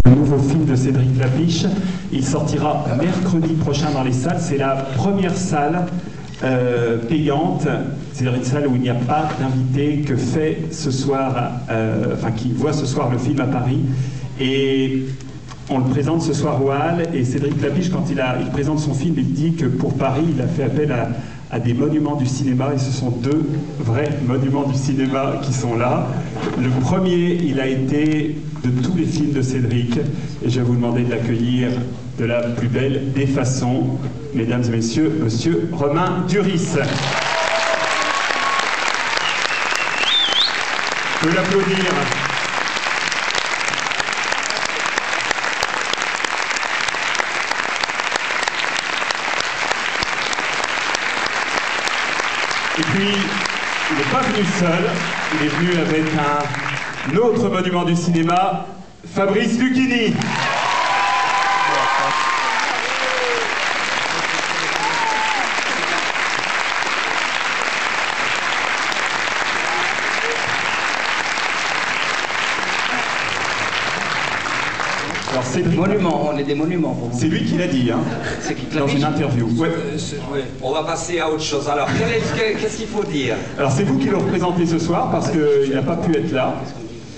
Le nouveau film de Cédric Klapisch, il sortira mercredi prochain dans les salles. C'est la première salle payante, c'est-à-dire une salle où il n'y a pas d'invité, que fait ce soir, qui voit ce soir le film à Paris. Et on le présente ce soir au Halles. Et Cédric Klapisch, quand il présente son film, il dit que pour Paris, il a fait appel à des monuments du cinéma, et ce sont deux vrais monuments du cinéma qui sont là. Le premier, il a été de tous les films de Cédric, et je vais vous demander de l'accueillir de la plus belle des façons, mesdames et messieurs, monsieur Romain Duris. Je peux l'applaudir. Et puis, il n'est pas venu seul, il est venu avec un autre monument du cinéma, Fabrice Lucchini. Alors, Cédric... Monument, on est des monuments pour vous. C'est lui qui l'a dit, hein, dans une interview. Ouais. On va passer à autre chose. Alors, qu'est-ce qu'il faut dire? Alors, c'est vous qui le représentez ce soir, parce qu'il n'a pas pu être là.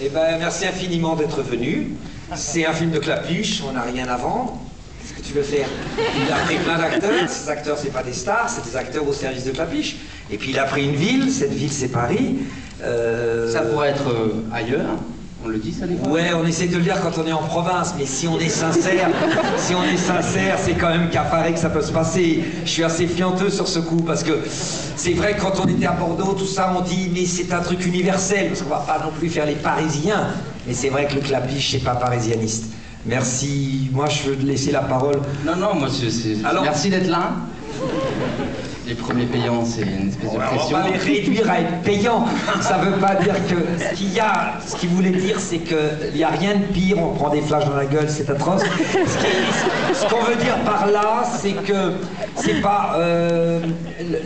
Eh bien, merci infiniment d'être venu. C'est un film de Klapisch, on n'a rien à vendre. Qu'est-ce que tu veux faire? Il a pris plein d'acteurs. Ces acteurs, c'est pas des stars, c'est des acteurs au service de Klapisch. Et puis, il a pris une ville. Cette ville, c'est Paris. Ça pourrait être ailleurs. On le dit ça des fois? Ouais, on essaie de le dire quand on est en province, mais si on est sincère, c'est quand même qu'à Paris que ça peut se passer. Je suis assez fianteux sur ce coup, parce que c'est vrai que quand on était à Bordeaux, tout ça, on dit, mais c'est un truc universel, parce qu'on va pas non plus faire les Parisiens. Mais c'est vrai que le Klapisch, c'est pas parisianiste. Merci, moi je veux te laisser la parole. Non, moi alors, merci d'être là. Les premiers payants, c'est une espèce de pression. On va les réduire à être payants. Ça veut pas dire que... Ce qu'il voulait dire, c'est qu'il n'y a rien de pire, on prend des flashs dans la gueule, c'est atroce. Ce qu'on veut dire par là, c'est que c'est pas...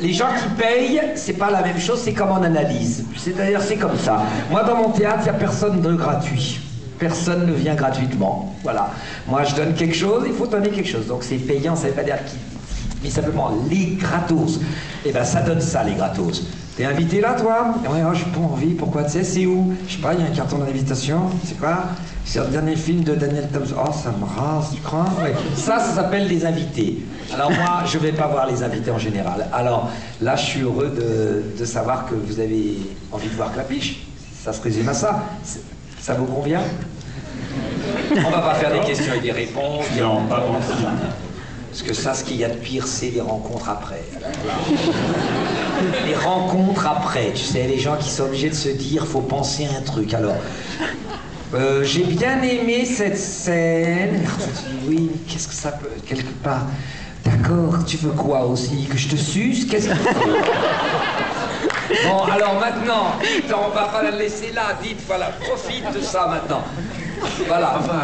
les gens qui payent, c'est pas la même chose, c'est comme en analyse. C'est-à-dire, c'est comme ça. Moi, dans mon théâtre, il n'y a personne de gratuit. Personne ne vient gratuitement. Voilà. Moi, je donne quelque chose, il faut donner quelque chose. Donc, c'est payant, ça veut pas dire qui... mais simplement les gratos. Et ben ça donne ça, les gratos. T'es invité là, toi? Ouais, oh, j'ai pas envie, pourquoi? Tu sais, c'est où? Je sais pas, il y a un carton d'invitation, c'est quoi? C'est le dernier film de Daniel Thompson. Oh, ça me rase, tu crois? Ouais. Ça s'appelle les invités. Alors moi, je vais pas voir les invités en général. Alors là, je suis heureux de savoir que vous avez envie de voir Klapisch. Ça se résume à ça. Ça vous convient? On va pas faire des questions et des réponses. Non, pas bon. Parce que ça, ce qu'il y a de pire, c'est les rencontres après. Les rencontres après, tu sais, les gens qui sont obligés de se dire, faut penser à un truc. Alors, j'ai bien aimé cette scène. Oui, mais qu'est-ce que ça peut, quelque part. D'accord, tu veux quoi aussi? Que je te suce? Qu'est-ce que... Bon, alors maintenant, dites, on va pas la laisser là, dites, voilà, profite de ça maintenant. Voilà. Enfin,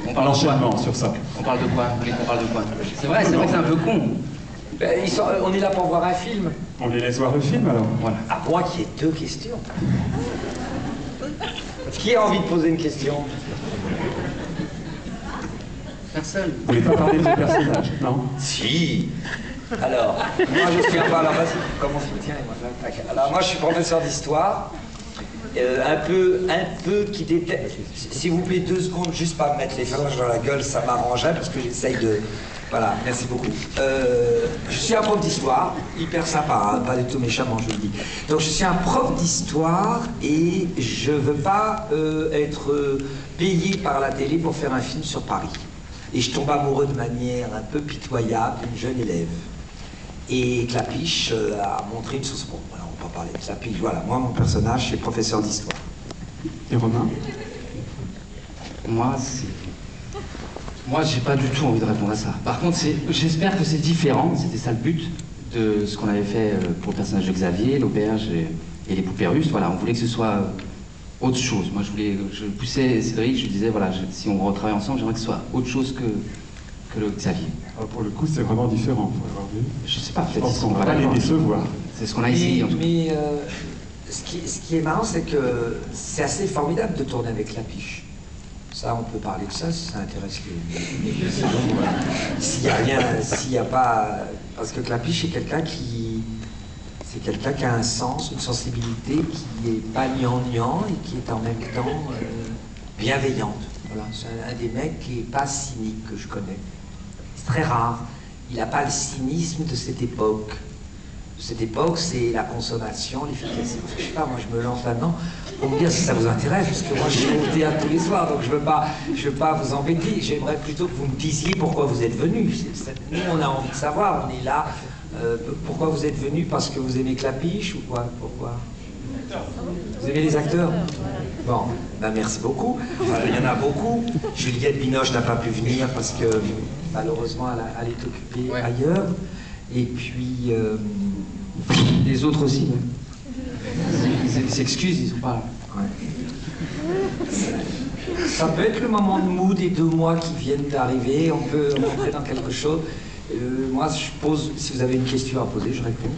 on parle l'enchaînement sur ça. On parle de quoi? Vous voulez qu'on parle de quoi? C'est vrai que c'est un peu con. Ben, on est là pour voir un film. On les laisse voir le film alors. Voilà. À moi qui ai deux questions. Qui a envie de poser une question? Personne. Vous voulez pas parler de ce personnage, non? Si. Alors, moi je suis un peu... Alors vas-y, commence. Tiens, moi, là, tac. Alors moi je suis professeur d'histoire. Un peu qui déteste. S'il vous plaît, 2 secondes, juste pas me mettre les flashs dans la gueule, ça m'arrangerait parce que j'essaye de... Voilà, merci beaucoup. Je suis un prof d'histoire, hyper sympa, hein, pas du tout méchamment, je le dis. Donc je suis un prof d'histoire et je veux pas être payé par la télé pour faire un film sur Paris. Et je tombe amoureux de manière un peu pitoyable d'une jeune élève. Et Klapisch a montré une chose. Bon, voilà, on va pas parler de Klapisch. Voilà, moi, mon personnage, c'est professeur d'histoire. Et Romain? Moi, j'ai pas du tout envie de répondre à ça. Par contre, j'espère que c'est différent, c'était ça le but, de ce qu'on avait fait pour le personnage de Xavier, l'auberge et les poupées russes. Voilà, on voulait que ce soit autre chose. Moi, je poussais Cédric, je lui disais, voilà, si on retravaille ensemble, j'aimerais que ce soit autre chose que le Xavier. Alors pour le coup, c'est vraiment différent, faut avoir vu. Je sais pas, peut-être Je pense qu'on va pas les décevoir. C'est ce qu'on a essayé, en tout cas. Mais ce qui est marrant, c'est que c'est assez formidable de tourner avec Klapisch. Ça, on peut parler de ça si ça intéresse les... Sinon, s'il n'y a rien, s'il n'y a pas... Parce que Clapiche, c'est quelqu'un qui... C'est quelqu'un qui a un sens, une sensibilité qui n'est pas gnangnan et qui est en même temps bienveillante. Voilà, c'est un des mecs qui n'est pas cynique que je connais. C'est très rare. Il n'a pas le cynisme de cette époque. De cette époque, c'est la consommation, l'efficacité. Je sais pas, moi je me lance là-dedans pour me dire si ça vous intéresse, parce que moi je suis au théâtre tous les soirs, donc je veux pas vous embêter. J'aimerais plutôt que vous me disiez pourquoi vous êtes venus. Nous, on a envie de savoir, on est là. Pourquoi vous êtes venus? Parce que vous aimez Clapiche ou quoi? Pourquoi? Vous aimez les acteurs? Bon, ben merci beaucoup. Il y en a beaucoup. Juliette Binoche n'a pas pu venir parce que malheureusement elle est occupée ailleurs. Et puis les autres aussi. Ils s'excusent, ils sont pas là. Ouais. Ça peut être le moment de mou des 2 mois qui viennent d'arriver. On peut rentrer dans quelque chose. Moi, je pose, si vous avez une question à poser, je réponds.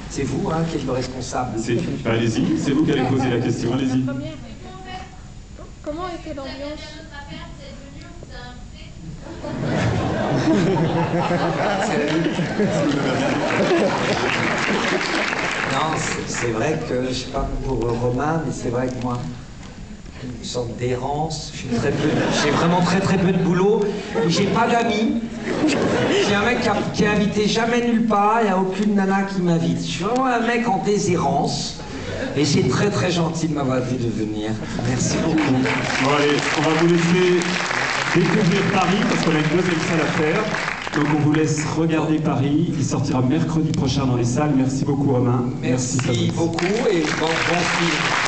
C'est vous qui êtes le responsable. Allez-y, c'est vous qui allez poser la question, allez-y. Comment était l'ambiance? Non, c'est vrai que, je ne sais pas pour Romain, mais c'est vrai que moi, une sorte d'errance, j'ai vraiment très peu de boulot, j'ai pas d'amis. J'ai un mec qui est invité jamais nulle part, il n'y a aucune nana qui m'invite. Je suis vraiment un mec en déshérence. Et c'est très gentil de m'avoir dit de venir. Merci beaucoup. Bon allez, on va vous laisser découvrir Paris, parce qu'on a une deuxième salle à faire. Donc on vous laisse regarder Paris. Il sortira mercredi prochain dans les salles. Merci beaucoup Romain. Merci beaucoup et bon film.